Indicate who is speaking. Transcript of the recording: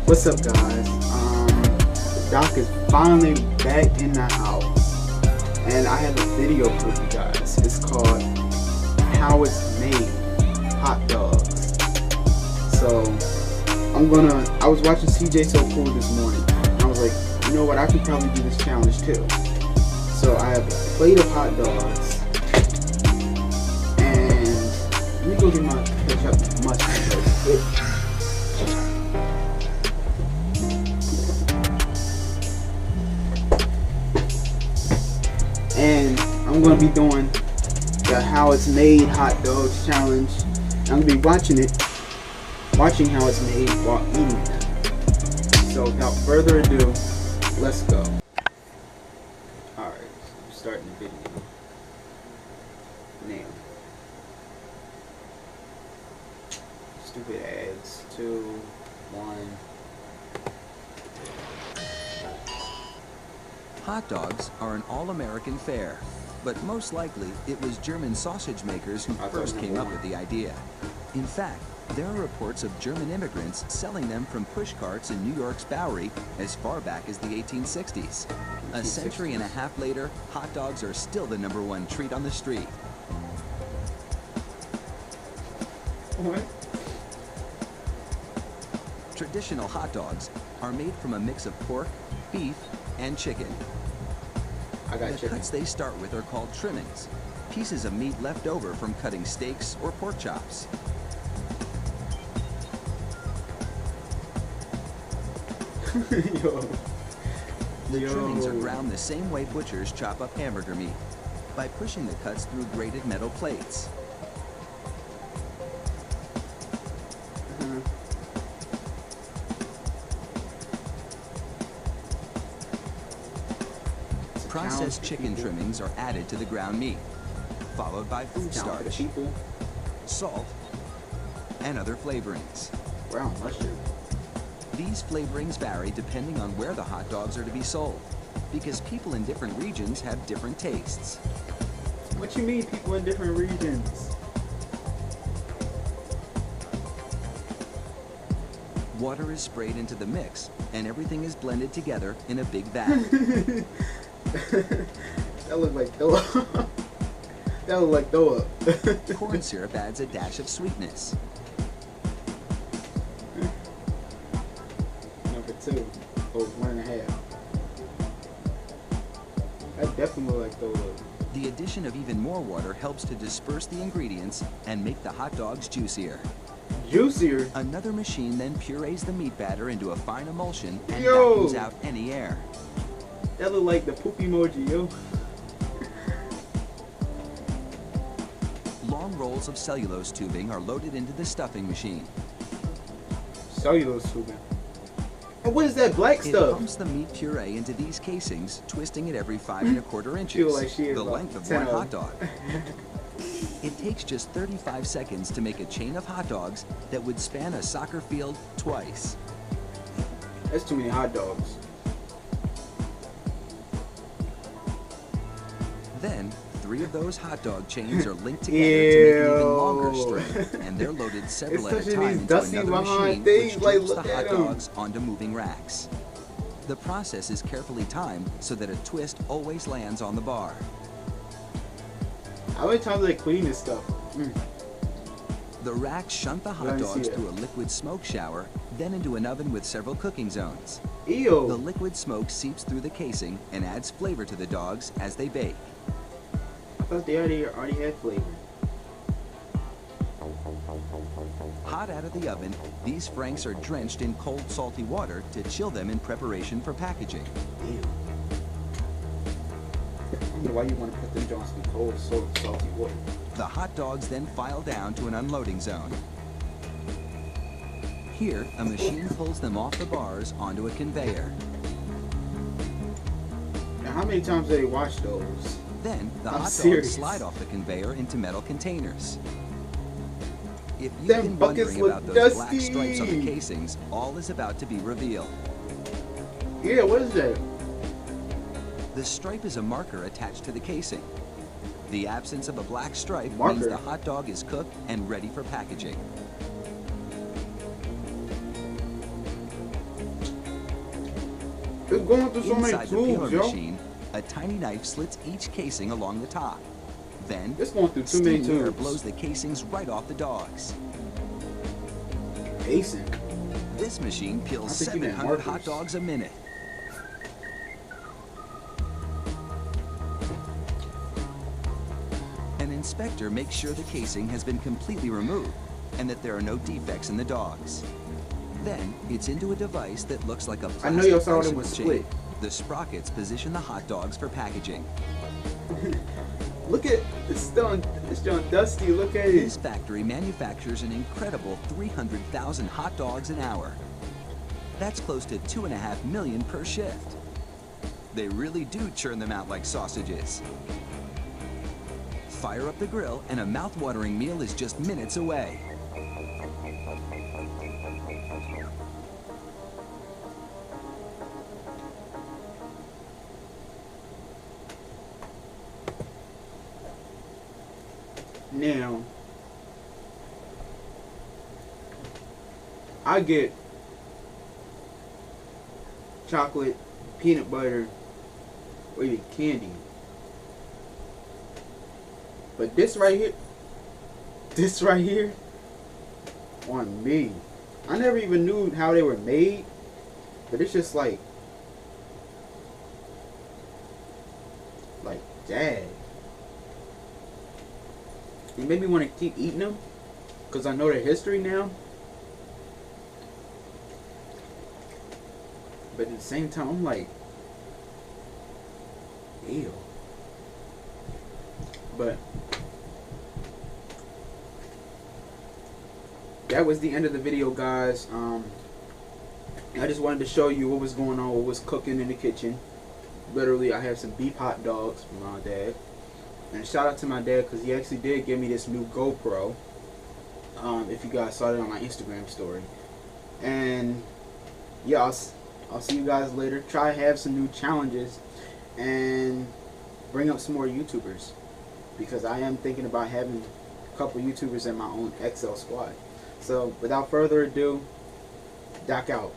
Speaker 1: What's up, guys? Doc is finally back in the house, and I have a video for you guys. It's called "How It's Made Hot Dogs." So I was watching CJ So Cool this morning, and I was like, you know what? I could probably do this challenge too. So I have a plate of hot dogs, and let me go get my ketchup mustard first. And I'm going to be doing the How It's Made Hot Dogs Challenge. I'm going to be watching how it's made while eating them. So without further ado, let's go. Alright, I'm starting the video now. Stupid ads. 2, 1.
Speaker 2: Hot dogs are an all-American fare, but most likely it was German sausage makers who first came up with the idea. In fact, there are reports of German immigrants selling them from push carts in New York's Bowery as far back as the 1860s. A century and a half later, hot dogs are still the #1 treat on the street.
Speaker 1: What?
Speaker 2: Traditional hot dogs are made from a mix of pork, beef, and chicken. The cuts they start with are called trimmings, pieces of meat left over from cutting steaks or pork chops. The trimmings are ground the same way butchers chop up hamburger meat, by pushing the cuts through grated metal plates. Processed chicken trimmings are added to the ground meat, followed by food starch, salt, and other flavorings.
Speaker 1: Brown mushroom.
Speaker 2: These flavorings vary depending on where the hot dogs are to be sold, because people in different regions have different tastes.
Speaker 1: What you mean, people in different regions?
Speaker 2: Water is sprayed into the mix, and everything is blended together in a big vat.
Speaker 1: That looked like throw up. That looked like throw up.
Speaker 2: Corn syrup adds a dash of sweetness.
Speaker 1: Number 2, or 1.5. That definitely looked like throw up.
Speaker 2: The addition of even more water helps to disperse the ingredients and make the hot dogs juicier.
Speaker 1: Juicier?
Speaker 2: Another machine then purees the meat batter into a fine emulsion and vacuums out any air.
Speaker 1: That look like the poop emoji, yo.
Speaker 2: Long rolls of cellulose tubing are loaded into the stuffing machine.
Speaker 1: Cellulose tubing. And what is that black stuff?
Speaker 2: It pumps the meat puree into these casings, twisting it every 5 1/4 inches,
Speaker 1: like
Speaker 2: the length of one hot dog. It takes just 35 seconds to make a chain of hot dogs that would span a soccer field twice.
Speaker 1: That's too many hot dogs.
Speaker 2: Then, 3 of those hot dog chains are linked together to make an even longer string, and they're loaded several at a time into another machine, which drapes the hot dogs onto moving racks. The process is carefully timed so that a twist always lands on the bar.
Speaker 1: How many times do they clean this stuff?
Speaker 2: The racks shunt the hot dogs through a liquid smoke shower, then into an oven with several cooking zones.
Speaker 1: Ew.
Speaker 2: The liquid smoke seeps through the casing and adds flavor to the dogs as they bake.
Speaker 1: I thought they already had flavor.
Speaker 2: Hot out of the oven, these franks are drenched in cold, salty water to chill them in preparation for packaging.
Speaker 1: Ew. I don't know why you want to put them joints in cold, salty water.
Speaker 2: The hot dogs then file down to an unloading zone. Here, a machine pulls them off the bars onto a conveyor.
Speaker 1: Now, how many times do they wash those?
Speaker 2: Then, the hot dogs slide off the conveyor into metal containers. If you've been wondering about those black stripes on the casings, all is about to be revealed.
Speaker 1: Yeah, what is that?
Speaker 2: The stripe is a marker attached to the casing. The absence of a black stripe means the hot dog is cooked and ready for packaging.
Speaker 1: It's going through so many
Speaker 2: Inside the peeler
Speaker 1: tubes, yo.
Speaker 2: machine, a tiny knife slits each casing along the top. Then,
Speaker 1: It's going through too many
Speaker 2: steam air
Speaker 1: tubes.
Speaker 2: blows the casings right off the dogs.
Speaker 1: Pacing.
Speaker 2: This machine
Speaker 1: I
Speaker 2: peels
Speaker 1: think you meant
Speaker 2: 700 hot
Speaker 1: markers.
Speaker 2: dogs a minute. An inspector makes sure the casing has been completely removed and that there are no defects in the dogs. Then, it's into a device that looks like a
Speaker 1: I know your
Speaker 2: plastic
Speaker 1: soda
Speaker 2: bicycle
Speaker 1: was
Speaker 2: chain.
Speaker 1: split.
Speaker 2: The sprockets position the hot dogs for packaging.
Speaker 1: Look at it's still dusty. Look at
Speaker 2: This
Speaker 1: it.
Speaker 2: factory manufactures an incredible 300,000 hot dogs an hour. That's close to 2.5 million per shift. They really do churn them out like sausages. Fire up the grill and a mouth-watering meal is just minutes away.
Speaker 1: Now, I get chocolate, peanut butter, or even candy. But this right here, on me. I never even knew how they were made, but it's just like dang. It made me want to keep eating them because I know their history now. But at the same time, I'm like, ew. But that was the end of the video, guys. I just wanted to show you what was going on, what was cooking in the kitchen. Literally, I have some beef hot dogs from my dad. And shout out to my dad because he actually did give me this new GoPro. If you guys saw it on my Instagram story. And yeah, I'll see you guys later. Try to have some new challenges and bring up some more YouTubers. Because I am thinking about having a couple YouTubers in my own Excel squad. So without further ado, Doc out.